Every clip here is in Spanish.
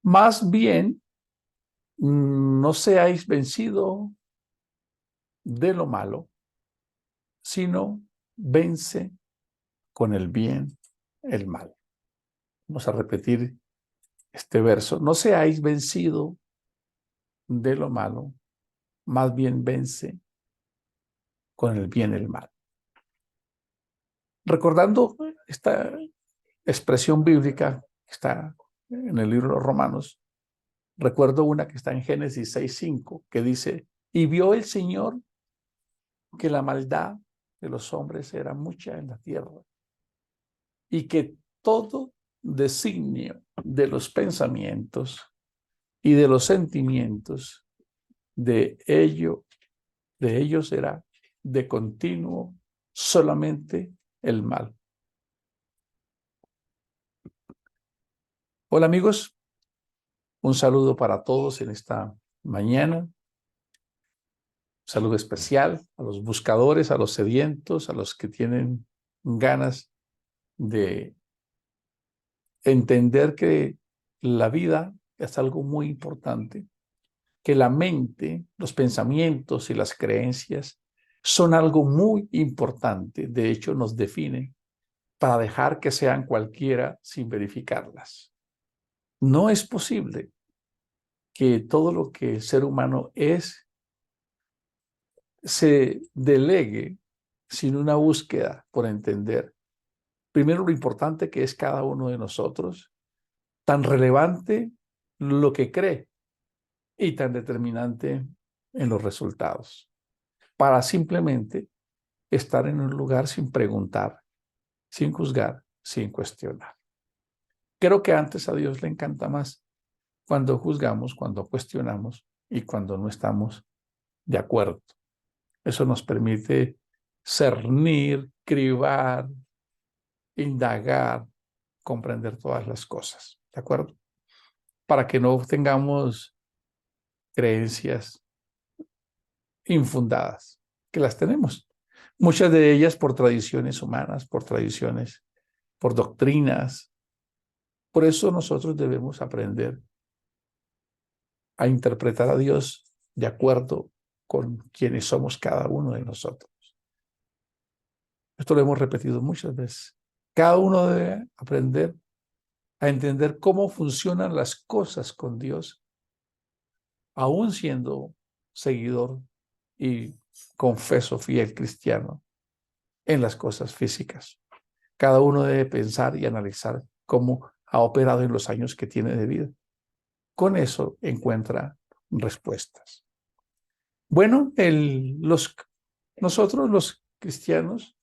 Más bien, no seáis vencido de lo malo, sino vence con el bien el mal. Vamos a repetir este verso. No seáis vencido de lo malo, más bien vence con el bien el mal. Recordando esta expresión bíblica que está en el libro de los Romanos, recuerdo una que está en Génesis 6:5, que dice, y vio el Señor que la maldad de los hombres era mucha en la tierra y que todo designio de los pensamientos y de los sentimientos de ellos era de continuo solamente el mal. Hola amigos, un saludo para todos en esta mañana. Un saludo especial a los buscadores, a los sedientos, a los que tienen ganas de entender que la vida es algo muy importante, que la mente, los pensamientos y las creencias son algo muy importante. De hecho, nos definen para dejar que sean cualquiera sin verificarlas. No es posible que todo lo que el ser humano es se delegue sin una búsqueda por entender. Primero, lo importante que es cada uno de nosotros, tan relevante lo que cree y tan determinante en los resultados, para simplemente estar en un lugar sin preguntar, sin juzgar, sin cuestionar. Creo que antes a Dios le encanta más cuando juzgamos, cuando cuestionamos y cuando no estamos de acuerdo. Eso nos permite cernir, cribar, indagar, comprender todas las cosas, ¿de acuerdo? Para que no tengamos creencias infundadas, que las tenemos. Muchas de ellas por tradiciones humanas, por tradiciones, por doctrinas. Por eso nosotros debemos aprender a interpretar a Dios de acuerdo con quienes somos cada uno de nosotros. Esto lo hemos repetido muchas veces. Cada uno debe aprender a entender cómo funcionan las cosas con Dios, aún siendo seguidor y confeso fiel cristiano en las cosas físicas. Cada uno debe pensar y analizar cómo ha operado en los años que tiene de vida. Con eso encuentra respuestas. Bueno, nosotros los cristianos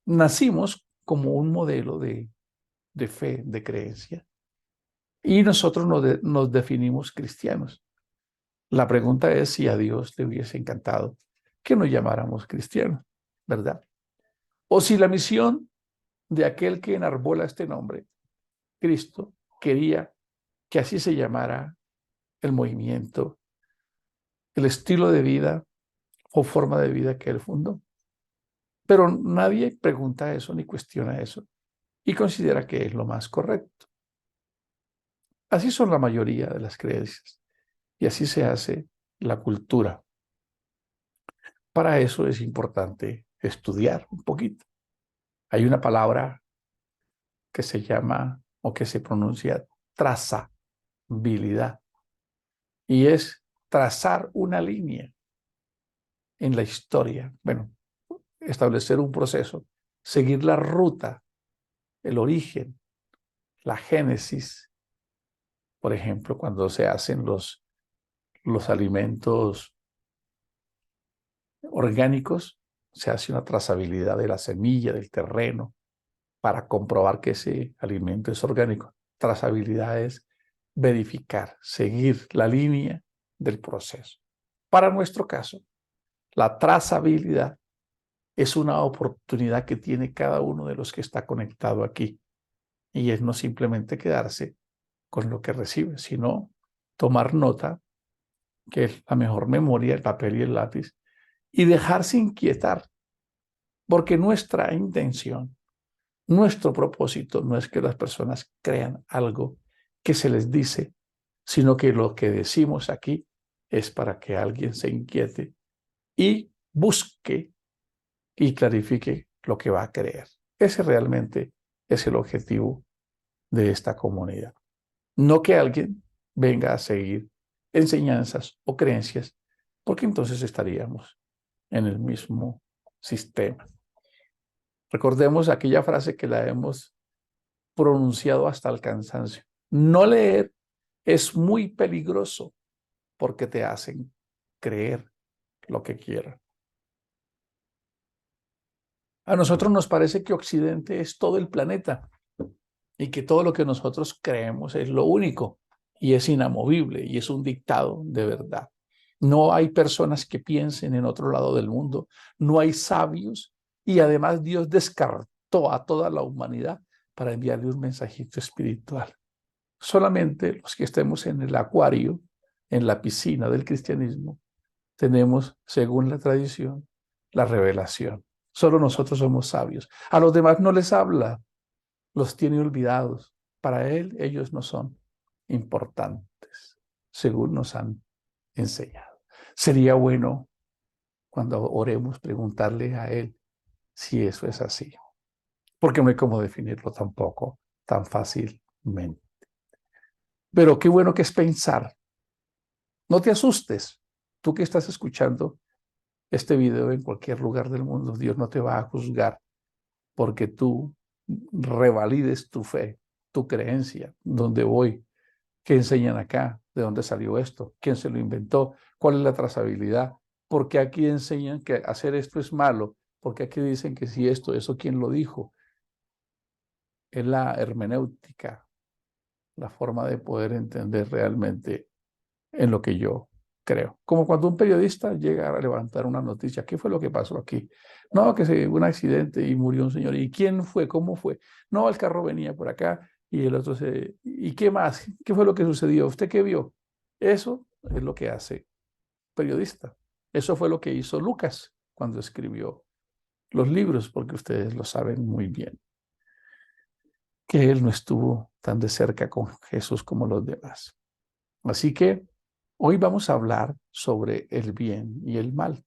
nacimos como un modelo de fe, de creencia, y nosotros nos definimos cristianos. La pregunta es si a Dios le hubiese encantado que nos llamáramos cristianos, ¿verdad? O si la misión de aquel que enarbola este nombre, Cristo, quería que así se llamara el movimiento, el estilo de vida o forma de vida que él fundó. Pero nadie pregunta eso ni cuestiona eso y considera que es lo más correcto. Así son la mayoría de las creencias y así se hace la cultura. Para eso es importante estudiar un poquito. Hay una palabra que se llama o que se pronuncia trazabilidad y es trazar una línea en la historia. Bueno, establecer un proceso, seguir la ruta, el origen, la génesis. Por ejemplo, cuando se hacen los alimentos orgánicos, se hace una trazabilidad de la semilla, del terreno, para comprobar que ese alimento es orgánico. Trazabilidad es verificar, seguir la línea del proceso. Para nuestro caso, la trazabilidad es una oportunidad que tiene cada uno de los que está conectado aquí. Y es no simplemente quedarse con lo que recibe, sino tomar nota, que es la mejor memoria, el papel y el lápiz, y dejarse inquietar, porque nuestra intención Nuestro propósito no es que las personas crean algo que se les dice, sino que lo que decimos aquí es para que alguien se inquiete y busque y clarifique lo que va a creer. Ese realmente es el objetivo de esta comunidad. No que alguien venga a seguir enseñanzas o creencias, porque entonces estaríamos en el mismo sistema. Recordemos aquella frase que la hemos pronunciado hasta el cansancio. No leer es muy peligroso porque te hacen creer lo que quieran. A nosotros nos parece que Occidente es todo el planeta y que todo lo que nosotros creemos es lo único y es inamovible y es un dictado de verdad. No hay personas que piensen en otro lado del mundo, no hay sabios y además Dios descartó a toda la humanidad para enviarle un mensajito espiritual. Solamente los que estemos en el acuario, en la piscina del cristianismo, tenemos, según la tradición, la revelación. Solo nosotros somos sabios. A los demás no les habla, los tiene olvidados. Para él, ellos no son importantes, según nos han enseñado. Sería bueno, cuando oremos, preguntarle a él si eso es así, porque no hay cómo definirlo tampoco tan fácilmente. Pero qué bueno que es pensar. No te asustes. Tú que estás escuchando este video en cualquier lugar del mundo, Dios no te va a juzgar porque tú revalides tu fe, tu creencia, dónde voy, qué enseñan acá, de dónde salió esto, quién se lo inventó, cuál es la trazabilidad, por qué aquí enseñan que hacer esto es malo, porque aquí dicen que si esto, eso quién lo dijo. Es la hermenéutica, la forma de poder entender realmente en lo que yo creo. Como cuando un periodista llega a levantar una noticia, ¿qué fue lo que pasó aquí? No, que se hubo un accidente y murió un señor. ¿Y quién fue? ¿Cómo fue? No, el carro venía por acá y el otro se... ¿Y qué más? ¿Qué fue lo que sucedió? ¿Usted qué vio? Eso es lo que hace periodista. Eso fue lo que hizo Lucas cuando escribió los libros, porque ustedes lo saben muy bien, que él no estuvo tan de cerca con Jesús como los demás. Así que hoy vamos a hablar sobre el bien y el mal.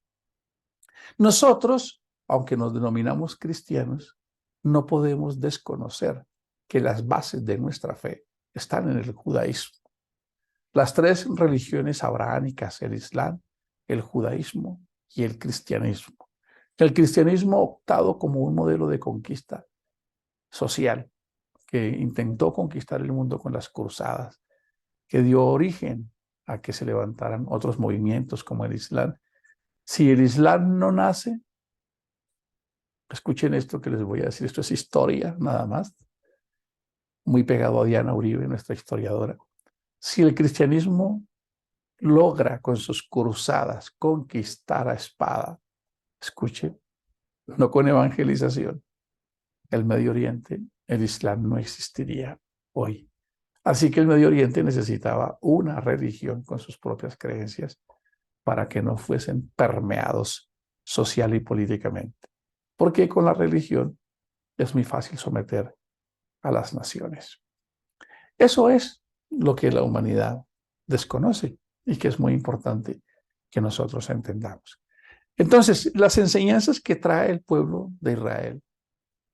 Nosotros, aunque nos denominamos cristianos, no podemos desconocer que las bases de nuestra fe están en el judaísmo. Las tres religiones abrahámicas, el Islam, el judaísmo y el cristianismo. El cristianismo optado como un modelo de conquista social que intentó conquistar el mundo con las cruzadas, que dio origen a que se levantaran otros movimientos como el Islam. Si el Islam no nace, escuchen esto que les voy a decir, esto es historia nada más, muy pegado a Diana Uribe, nuestra historiadora. Si el cristianismo logra con sus cruzadas conquistar a espada, escuchen, no con evangelización, el Medio Oriente, el Islam no existiría hoy. Así que el Medio Oriente necesitaba una religión con sus propias creencias para que no fuesen permeados social y políticamente. Porque con la religión es muy fácil someter a las naciones. Eso es lo que la humanidad desconoce y que es muy importante que nosotros entendamos. Entonces, las enseñanzas que trae el pueblo de Israel,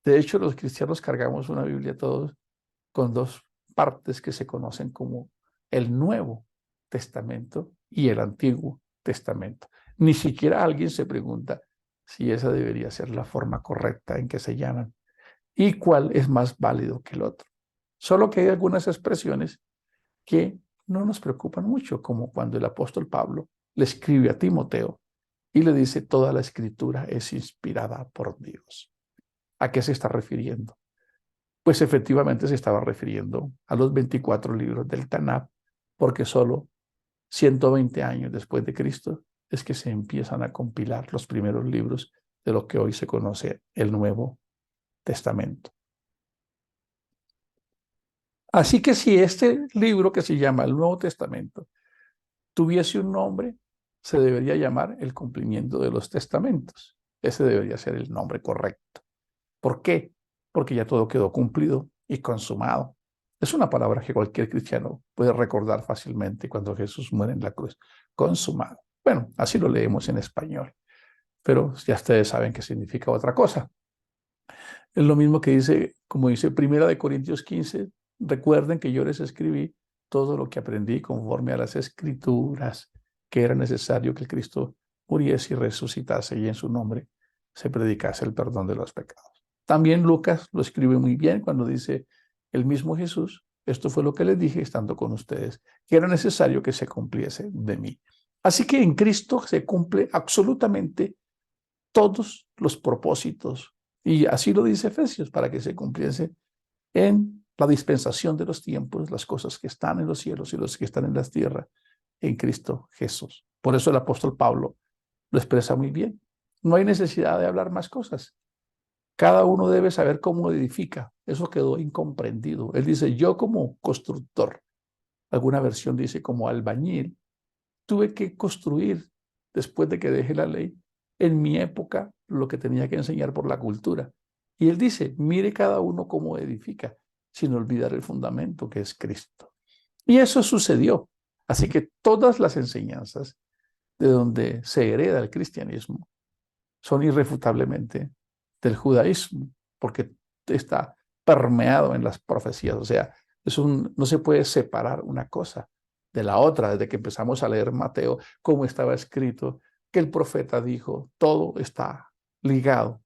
de hecho los cristianos cargamos una Biblia todos con dos partes que se conocen como el Nuevo Testamento y el Antiguo Testamento. Ni siquiera alguien se pregunta si esa debería ser la forma correcta en que se llaman y cuál es más válido que el otro. Solo que hay algunas expresiones que no nos preocupan mucho, como cuando el apóstol Pablo le escribe a Timoteo y le dice: toda la escritura es inspirada por Dios. ¿A qué se está refiriendo? Pues efectivamente se estaba refiriendo a los 24 libros del Tanakh, porque solo 120 años después de Cristo es que se empiezan a compilar los primeros libros de lo que hoy se conoce el Nuevo Testamento. Así que si este libro, que se llama el Nuevo Testamento, tuviese un nombre, se debería llamar el cumplimiento de los testamentos. Ese debería ser el nombre correcto. ¿Por qué? porque ya todo quedó cumplido y consumado. Es una palabra que cualquier cristiano puede recordar fácilmente cuando Jesús muere en la cruz. Consumado. Bueno, así lo leemos en español, pero ya ustedes saben que significa otra cosa. Es lo mismo que dice, como dice Primera de Corintios 15, recuerden que yo les escribí todo lo que aprendí conforme a las Escrituras, que era necesario que el Cristo muriese y resucitase y en su nombre se predicase el perdón de los pecados. También Lucas lo escribe muy bien cuando dice, el mismo Jesús, esto fue lo que les dije estando con ustedes, que era necesario que se cumpliese de mí. Así que en Cristo se cumple absolutamente todos los propósitos. Y así lo dice Efesios, para que se cumpliese en la dispensación de los tiempos, las cosas que están en los cielos y los que están en la tierra, en Cristo Jesús. Por eso el apóstol Pablo lo expresa muy bien. No hay necesidad de hablar más cosas. Cada uno debe saber cómo edifica. Eso quedó incomprendido. Él dice, yo como constructor, alguna versión dice como albañil, tuve que construir, después de que dejé la ley, en mi época lo que tenía que enseñar por la cultura. Y él dice, mire cada uno cómo edifica, sin olvidar el fundamento que es Cristo. Y eso sucedió. Así que todas las enseñanzas de donde se hereda el cristianismo son irrefutablemente del judaísmo, porque está permeado en las profecías. O sea, no se puede separar una cosa de la otra. Desde que empezamos a leer Mateo, como estaba escrito, que el profeta dijo, todo está ligado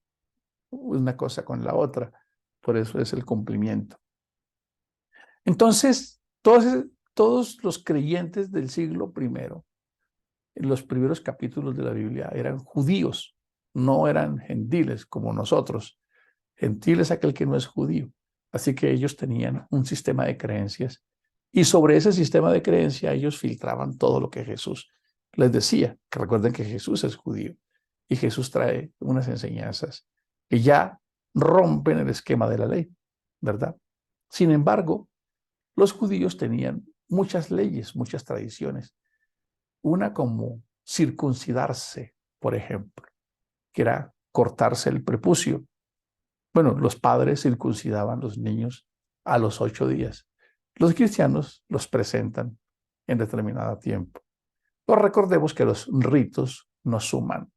una cosa con la otra. Por eso es el cumplimiento. Entonces, todos los creyentes del siglo primero, en los primeros capítulos de la Biblia, eran judíos, no eran gentiles como nosotros. Gentil es aquel que no es judío. Así que ellos tenían un sistema de creencias y sobre ese sistema de creencias ellos filtraban todo lo que Jesús les decía. Que recuerden que Jesús es judío y Jesús trae unas enseñanzas que ya rompen el esquema de la ley, ¿verdad? Sin embargo, los judíos tenían muchas leyes, muchas tradiciones. Una como circuncidarse, por ejemplo, que era cortarse el prepucio. Bueno, los padres circuncidaban a los niños a los 8 días. Los cristianos los presentan en determinado tiempo. Pero recordemos que los ritos no suman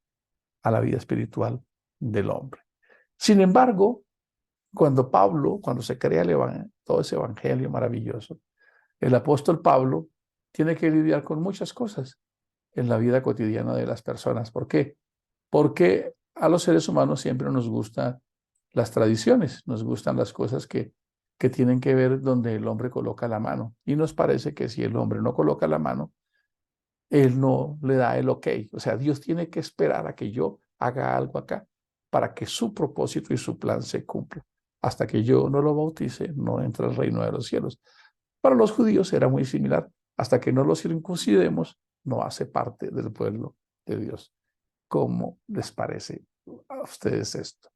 a la vida espiritual del hombre. Sin embargo, cuando se crea todo ese evangelio maravilloso, el apóstol Pablo tiene que lidiar con muchas cosas en la vida cotidiana de las personas. ¿Por qué? Porque a los seres humanos siempre nos gustan las tradiciones, nos gustan las cosas que tienen que ver donde el hombre coloca la mano. Y nos parece que si el hombre no coloca la mano, él no le da el ok. O sea, Dios tiene que esperar a que yo haga algo acá para que su propósito y su plan se cumpla. Hasta que yo no lo bautice, no entra al reino de los cielos. Para los judíos era muy similar. Hasta que no lo circuncidemos, no hace parte del pueblo de Dios. ¿Cómo les parece a ustedes esto?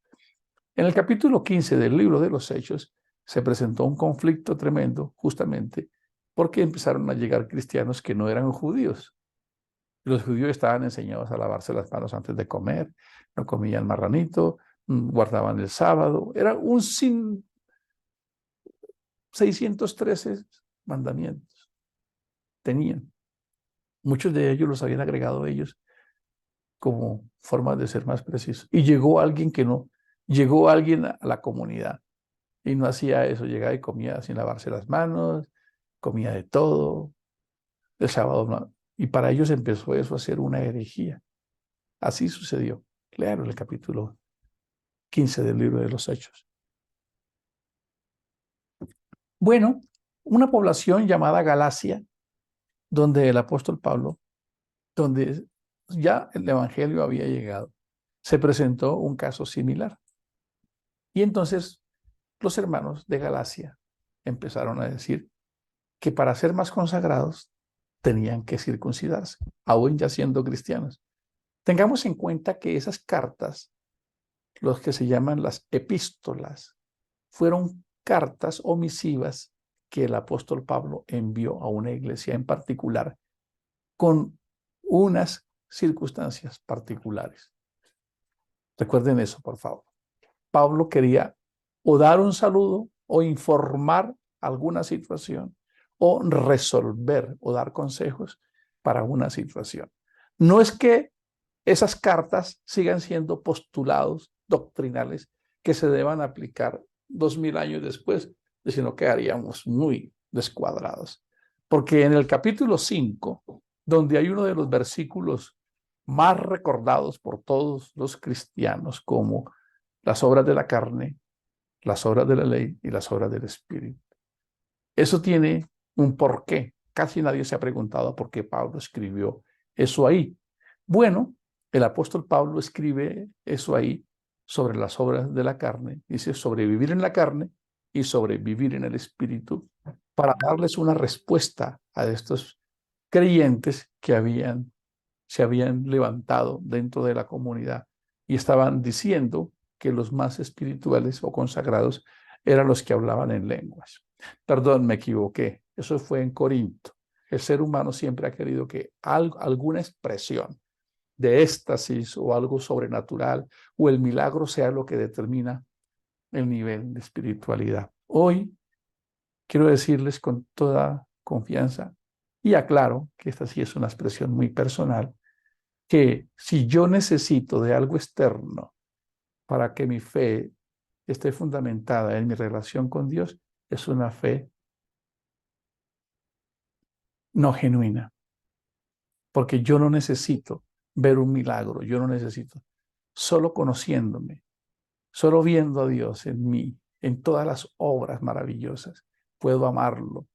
En el capítulo 15 del libro de los Hechos se presentó un conflicto tremendo justamente porque empezaron a llegar cristianos que no eran judíos. Los judíos estaban enseñados a lavarse las manos antes de comer, no comían marranito, guardaban el sábado. Era un 613 mandamientos. Tenían. Muchos de ellos los habían agregado ellos como formas de ser más precisos. Y llegó alguien a la comunidad y no hacía eso, llegaba y comía sin lavarse las manos, comía de todo, el sábado no. Y para ellos empezó eso a ser una herejía. Así sucedió. Claro, en el capítulo 15 del libro de los Hechos. Bueno, una población llamada Galacia, donde el apóstol Pablo, donde ya el evangelio había llegado, se presentó un caso similar. Y entonces los hermanos de Galacia empezaron a decir que para ser más consagrados tenían que circuncidarse, aún ya siendo cristianos. Tengamos en cuenta que esas cartas, los que se llaman las epístolas, fueron cartas omisivas que el apóstol Pablo envió a una iglesia en particular con unas circunstancias particulares. Recuerden eso, por favor. Pablo quería o dar un saludo, o informar alguna situación, o resolver o dar consejos para una situación. No es que esas cartas sigan siendo postulados doctrinales que se deban aplicar 2000 años después, sino que quedaríamos muy descuadrados. Porque en el capítulo 5, donde hay uno de los versículos más recordados por todos los cristianos como las obras de la carne, las obras de la ley y las obras del Espíritu. Eso tiene un porqué. Casi nadie se ha preguntado por qué Pablo escribió eso ahí. Bueno, el apóstol Pablo escribe eso ahí sobre las obras de la carne. Dice sobrevivir en la carne y sobrevivir en el Espíritu para darles una respuesta a estos creyentes que se habían levantado dentro de la comunidad y estaban diciendo que los más espirituales o consagrados eran los que hablaban en lenguas. Perdón, me equivoqué. Eso fue en Corinto. El ser humano siempre ha querido que alguna expresión de éxtasis o algo sobrenatural o el milagro sea lo que determina el nivel de espiritualidad. Hoy quiero decirles con toda confianza, y aclaro que esta sí es una expresión muy personal, que si yo necesito de algo externo para que mi fe esté fundamentada en mi relación con Dios, es una fe no genuina, porque yo no necesito ver un milagro, yo no necesito, solo conociéndome, solo viendo a Dios en mí, en todas las obras maravillosas, puedo amarlo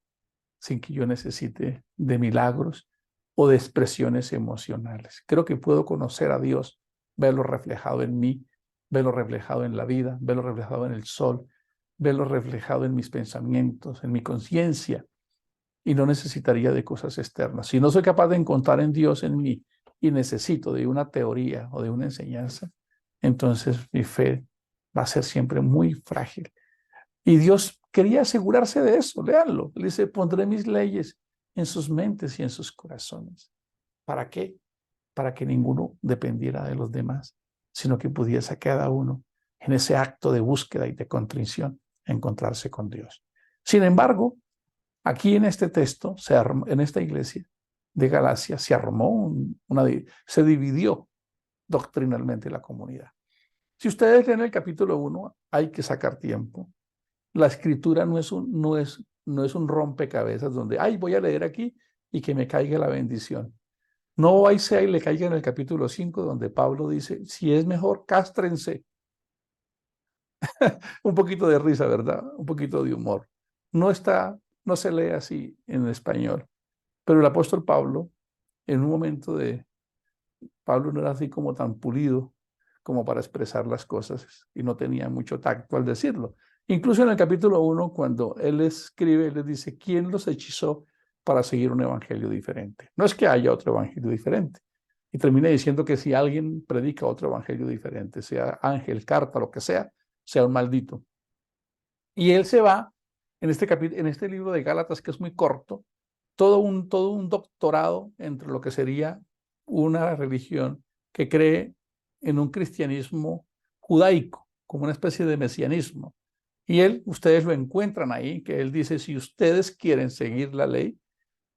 sin que yo necesite de milagros o de expresiones emocionales. Creo que puedo conocer a Dios, verlo reflejado en mí, verlo reflejado en la vida, verlo reflejado en el sol, verlo reflejado en mis pensamientos, en mi conciencia, y no necesitaría de cosas externas. Si no soy capaz de encontrar en Dios en mí y necesito de una teoría o de una enseñanza, entonces mi fe va a ser siempre muy frágil. Y Dios quería asegurarse de eso, léanlo. Le dice, pondré mis leyes en sus mentes y en sus corazones. ¿Para qué? Para que ninguno dependiera de los demás, sino que pudiese cada uno en ese acto de búsqueda y de contrición encontrarse con Dios. Sin embargo, aquí en este texto, en esta iglesia de Galacia, se armó se dividió doctrinalmente la comunidad. Si ustedes leen el capítulo 1, hay que sacar tiempo. La escritura no es un rompecabezas donde, ay, voy a leer aquí y que me caiga la bendición. No va y sea y le caiga en el capítulo 5, donde Pablo dice, si es mejor, cάστrense. Un poquito de risa, ¿verdad? Un poquito de humor. No se lee así en español. Pero el apóstol Pablo, en un momento Pablo no era así como tan pulido como para expresar las cosas y no tenía mucho tacto al decirlo. Incluso en el capítulo 1, cuando él escribe, él les dice, ¿quién los hechizó para seguir un evangelio diferente? No es que haya otro evangelio diferente. Y termina diciendo que si alguien predica otro evangelio diferente, sea ángel, carta, lo que sea un maldito. Y él se va en este libro de Gálatas, que es muy corto, todo un doctorado entre lo que sería una religión que cree en un cristianismo judaico, como una especie de mesianismo. Y ustedes lo encuentran ahí, que él dice, si ustedes quieren seguir la ley,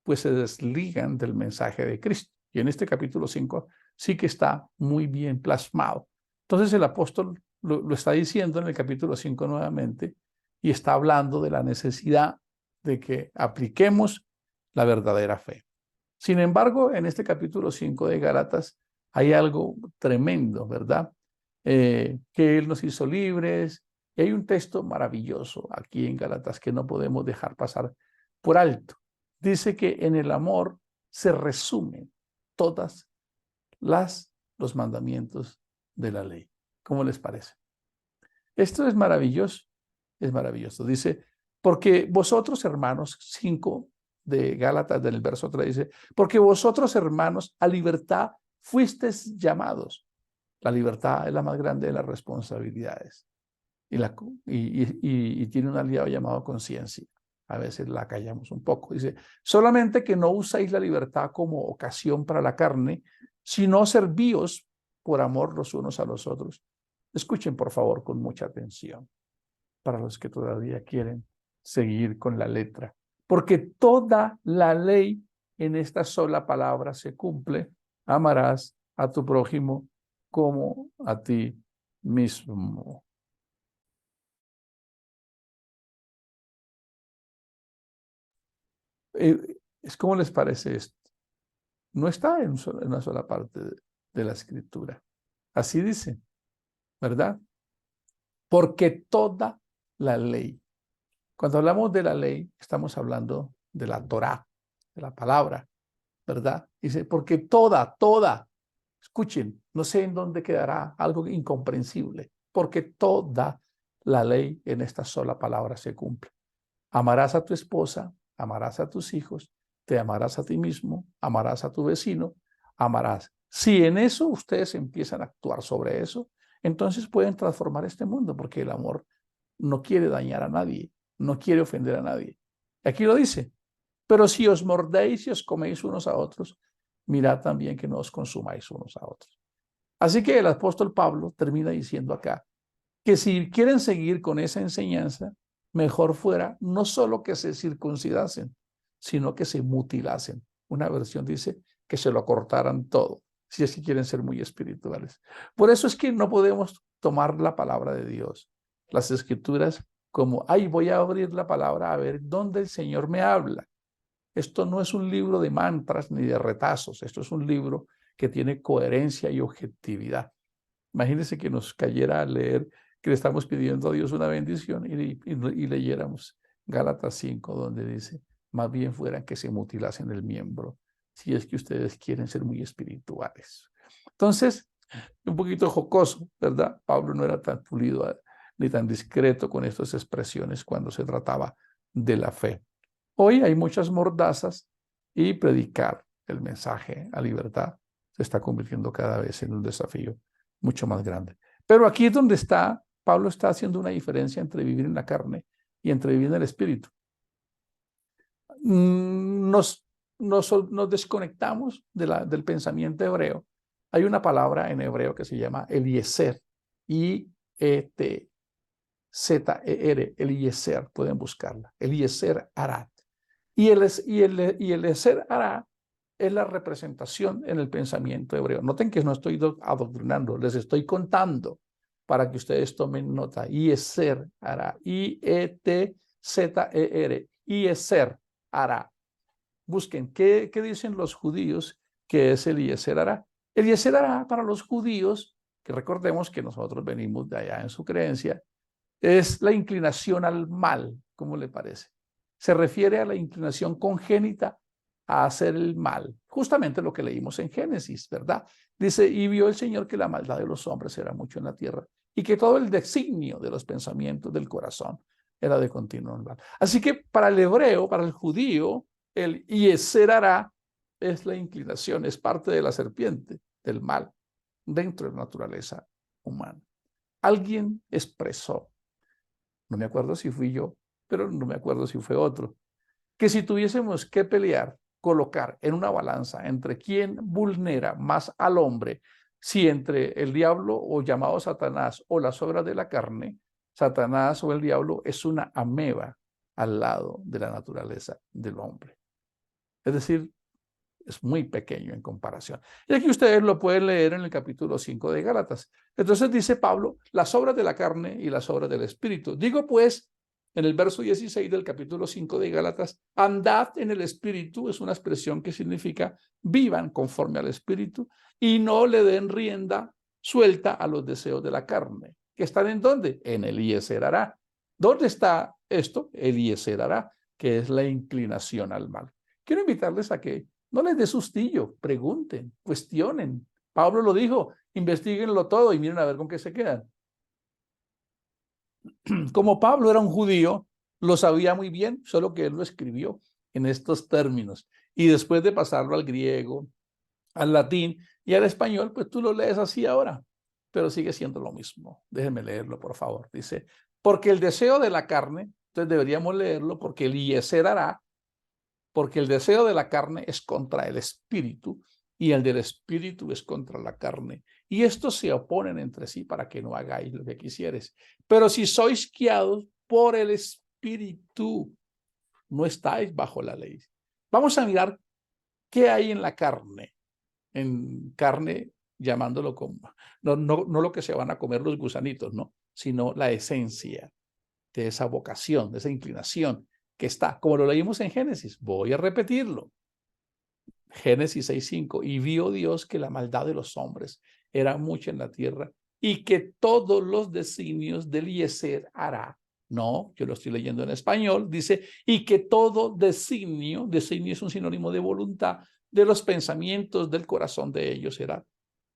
pues se desligan del mensaje de Cristo. Y en este capítulo 5 sí que está muy bien plasmado. Entonces el apóstol lo está diciendo en el capítulo 5 nuevamente y está hablando de la necesidad de que apliquemos la verdadera fe. Sin embargo, en este capítulo 5 de Gálatas hay algo tremendo, ¿verdad? Que Él nos hizo libres. Y hay un texto maravilloso aquí en Gálatas que no podemos dejar pasar por alto. Dice que en el amor se resumen todas los mandamientos de la ley. ¿Cómo les parece? Esto es maravilloso, es maravilloso. Dice, porque vosotros, hermanos, 5 de Gálatas, del verso 3, dice, porque vosotros, hermanos, a libertad fuisteis llamados. La libertad es la más grande de las responsabilidades y tiene un aliado llamado conciencia. A veces la callamos un poco. Dice, solamente que no usáis la libertad como ocasión para la carne, sino servíos por amor los unos a los otros. Escuchen, por favor, con mucha atención. para los que todavía quieren seguir con la letra. Porque toda la ley en esta sola palabra se cumple. Amarás a tu prójimo como a ti mismo. ¿Cómo les parece esto? No está en una sola parte de la escritura. Así dice, ¿verdad? Porque toda la ley. Cuando hablamos de la ley, estamos hablando de la Torá, de la palabra, ¿verdad? Dice, porque toda, escuchen, no sé en dónde quedará algo incomprensible, porque toda la ley en esta sola palabra se cumple. Amarás a tu esposa, amarás a tus hijos, te amarás a ti mismo, amarás a tu vecino, amarás. Si en eso ustedes empiezan a actuar sobre eso, entonces pueden transformar este mundo, porque el amor no quiere dañar a nadie, no quiere ofender a nadie. Aquí lo dice, pero si os mordéis y os coméis unos a otros, mirad también que no os consumáis unos a otros. Así que el apóstol Pablo termina diciendo acá que si quieren seguir con esa enseñanza, mejor fuera no solo que se circuncidasen, sino que se mutilasen. Una versión dice que se lo cortaran todo, si es que quieren ser muy espirituales. Por eso es que no podemos tomar la palabra de Dios, las escrituras, como, ay, voy a abrir la palabra a ver dónde el Señor me habla. Esto no es un libro de mantras ni de retazos, esto es un libro que tiene coherencia y objetividad. Imagínense que nos cayera a leer que le estamos pidiendo a Dios una bendición y leyéramos Gálatas 5, donde dice, más bien fueran que se mutilasen el miembro, si es que ustedes quieren ser muy espirituales. Entonces, un poquito jocoso, ¿verdad? Pablo no era tan pulido ni tan discreto con estas expresiones cuando se trataba de la fe. Hoy hay muchas mordazas y predicar el mensaje a libertad se está convirtiendo cada vez en un desafío mucho más grande. Pero aquí es donde está, Pablo está haciendo una diferencia entre vivir en la carne y entre vivir en el espíritu. Nos desconectamos del pensamiento hebreo. Hay una palabra en hebreo que se llama Eliezer, I-E-T-Z-E-R, Eliezer, pueden buscarla, Eliezer Arat. Y el Eliezer Arat es la representación en el pensamiento hebreo. Noten que no estoy adoctrinando, les estoy contando para que ustedes tomen nota. Eliezer Arat, I-E-T-Z-E-R, Eliezer Arat. Busquen, ¿qué dicen los judíos que es Eliezer Arat? Eliezer Arat para los judíos, que recordemos que nosotros venimos de allá en su creencia, es la inclinación al mal, ¿cómo le parece? Se refiere a la inclinación congénita a hacer el mal. Justamente lo que leímos en Génesis, ¿verdad? Dice, y vio el Señor que la maldad de los hombres era mucho en la tierra y que todo el designio de los pensamientos del corazón era de continuo mal. Así que para el hebreo, para el judío, el Yeser Hará es la inclinación, es parte de la serpiente, del mal, dentro de la naturaleza humana. Alguien expresó, no me acuerdo si fui yo, pero no me acuerdo si fue otro, que si tuviésemos que pelear, colocar en una balanza entre quién vulnera más al hombre, si entre el diablo o llamado Satanás o las obras de la carne, Satanás o el diablo es una ameba al lado de la naturaleza del hombre. Es decir, es muy pequeño en comparación. Y aquí ustedes lo pueden leer en el capítulo 5 de Gálatas. Entonces dice Pablo, las obras de la carne y las obras del espíritu. Digo pues, en el verso 16 del capítulo 5 de Gálatas, andad en el espíritu, es una expresión que significa vivan conforme al espíritu y no le den rienda suelta a los deseos de la carne. ¿Que están en dónde? En el Yeser Hará. ¿Dónde está esto? El Yeser Hará, que es la inclinación al mal. Quiero invitarles a que no les dé sustillo, pregunten, cuestionen. Pablo lo dijo, investiguenlo todo y miren a ver con qué se quedan. Como Pablo era un judío, lo sabía muy bien, solo que él lo escribió en estos términos. Y después de pasarlo al griego, al latín y al español, pues tú lo lees así ahora, pero sigue siendo lo mismo. Déjenme leerlo, por favor. Dice, porque el deseo de la carne, entonces deberíamos leerlo, porque el Yeser Hará, porque el deseo de la carne es contra el espíritu y el del espíritu es contra la carne. Y estos se oponen entre sí para que no hagáis lo que quisieres. Pero si sois guiados por el Espíritu, no estáis bajo la ley. Vamos a mirar qué hay en la carne. En carne, llamándolo como, no lo que se van a comer los gusanitos, no, sino la esencia de esa vocación, de esa inclinación que está, como lo leímos en Génesis. Voy a repetirlo. Génesis 6:5, y vio Dios que la maldad de los hombres era mucha en la tierra y que todos los designios del Eliezer hará. No, yo lo estoy leyendo en español, dice, y que todo designio es un sinónimo de voluntad, de los pensamientos del corazón de ellos era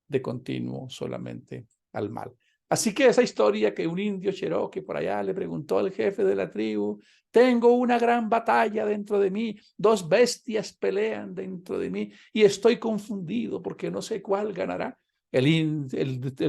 de continuo solamente al mal. Así que esa historia que un indio cherokee por allá le preguntó al jefe de la tribu, tengo una gran batalla dentro de mí, dos bestias pelean dentro de mí y estoy confundido porque no sé cuál ganará. El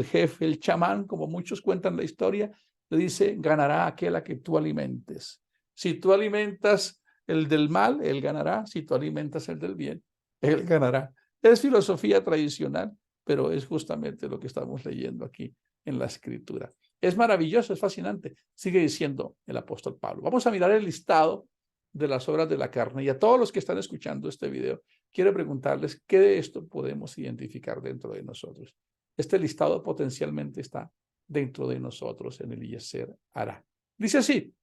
jefe, el chamán, como muchos cuentan la historia, le dice, ganará aquel a que tú alimentes. Si tú alimentas el del mal, él ganará. Si tú alimentas el del bien, él ganará. Es filosofía tradicional, pero es justamente lo que estamos leyendo aquí en la Escritura. Es maravilloso, es fascinante. Sigue diciendo el apóstol Pablo. Vamos a mirar el listado de las obras de la carne y a todos los que están escuchando este video, quiero preguntarles qué de esto podemos identificar dentro de nosotros. Este listado potencialmente está dentro de nosotros en el Eliezer hará. Dice así,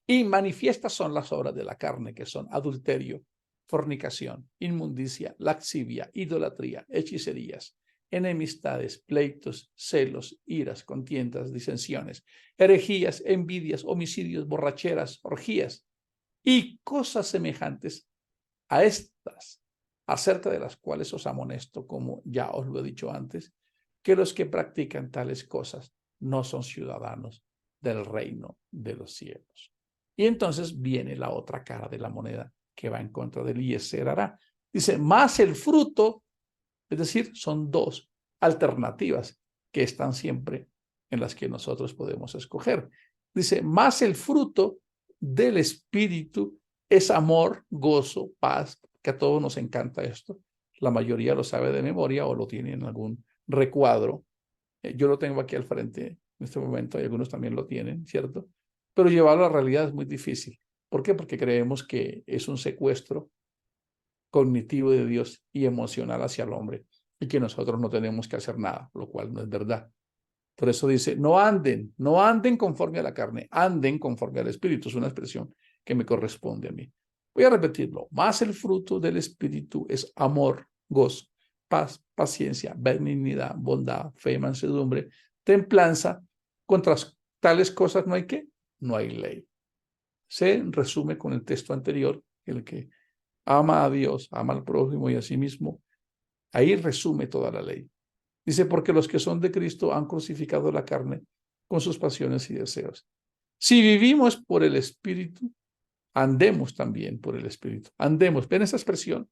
y manifiestas son las obras de la carne, que son adulterio, fornicación, inmundicia, laxivia, idolatría, hechicerías, enemistades, pleitos, celos, iras, contiendas, disensiones, herejías, envidias, homicidios, borracheras, orgías y cosas semejantes a estas, acerca de las cuales os amonesto, como ya os lo he dicho antes, que los que practican tales cosas no son ciudadanos del reino de los cielos. Y entonces viene la otra cara de la moneda que va en contra del Eliezer hará. Dice, más el fruto, es decir, son dos alternativas que están siempre en las que nosotros podemos escoger. Dice, más el fruto del Espíritu es amor, gozo, paz, que a todos nos encanta esto. La mayoría lo sabe de memoria o lo tiene en algún recuadro. Yo lo tengo aquí al frente en este momento y algunos también lo tienen, ¿cierto? Pero llevarlo a la realidad es muy difícil. ¿Por qué? Porque creemos que es un secuestro cognitivo de Dios y emocional hacia el hombre y que nosotros no tenemos que hacer nada, lo cual no es verdad. Por eso dice, no anden conforme a la carne, anden conforme al Espíritu. Es una expresión que me corresponde a mí. Voy a repetirlo. Más el fruto del Espíritu es amor, gozo, paz, paciencia, benignidad, bondad, fe, mansedumbre, templanza. Contra tales cosas no hay qué, no hay ley. Se resume con el texto anterior, el que ama a Dios, ama al prójimo y a sí mismo. Ahí resume toda la ley. Dice, porque los que son de Cristo han crucificado la carne con sus pasiones y deseos. Si vivimos por el Espíritu, andemos también por el Espíritu. Andemos, ven esa expresión.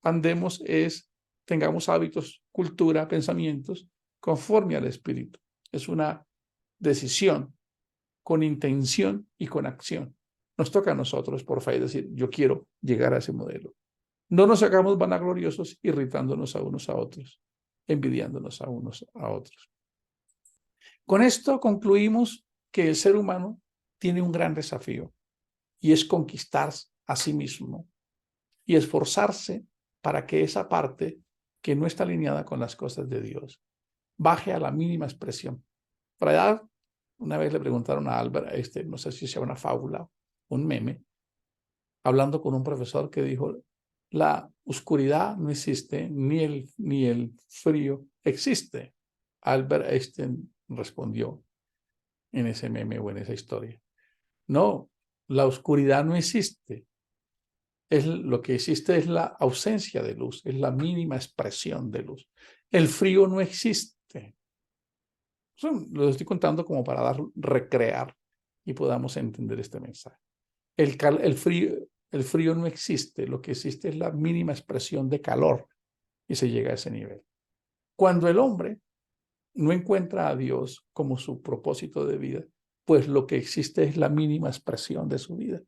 Andemos es, tengamos hábitos, cultura, pensamientos conforme al Espíritu. Es una decisión con intención y con acción. Nos toca a nosotros, por fe, decir, yo quiero llegar a ese modelo. No nos hagamos vanagloriosos irritándonos a unos a otros, envidiándonos a unos a otros. Con esto concluimos que el ser humano tiene un gran desafío y es conquistar a sí mismo y esforzarse para que esa parte que no está alineada con las cosas de Dios baje a la mínima expresión. Para allá, una vez le preguntaron a Albert Einstein, no sé si sea una fábula, un meme, hablando con un profesor que dijo, la oscuridad no existe, ni el frío existe. Albert Einstein respondió en ese meme o en esa historia, no, la oscuridad no existe. Lo que existe es la ausencia de luz, es la mínima expresión de luz. El frío no existe. Eso lo estoy contando como para recrear y podamos entender este mensaje. El frío no existe, lo que existe es la mínima expresión de calor y se llega a ese nivel. Cuando el hombre no encuentra a Dios como su propósito de vida, pues lo que existe es la mínima expresión de su vida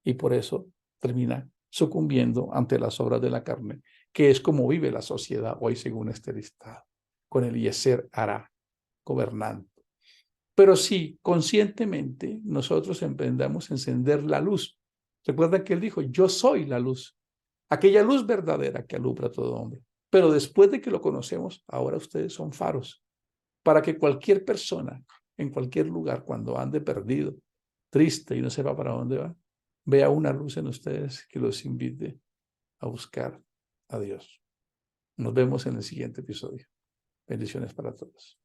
y por eso termina sucumbiendo ante las obras de la carne, que es como vive la sociedad hoy según este listado, con el Eliezer hará gobernando. Pero si conscientemente nosotros emprendamos a encender la luz. Recuerda que él dijo, yo soy la luz, aquella luz verdadera que alumbra a todo hombre. Pero después de que lo conocemos, ahora ustedes son faros, para que cualquier persona, en cualquier lugar, cuando ande perdido, triste y no sepa para dónde va, vea una luz en ustedes que los invite a buscar a Dios. Nos vemos en el siguiente episodio. Bendiciones para todos.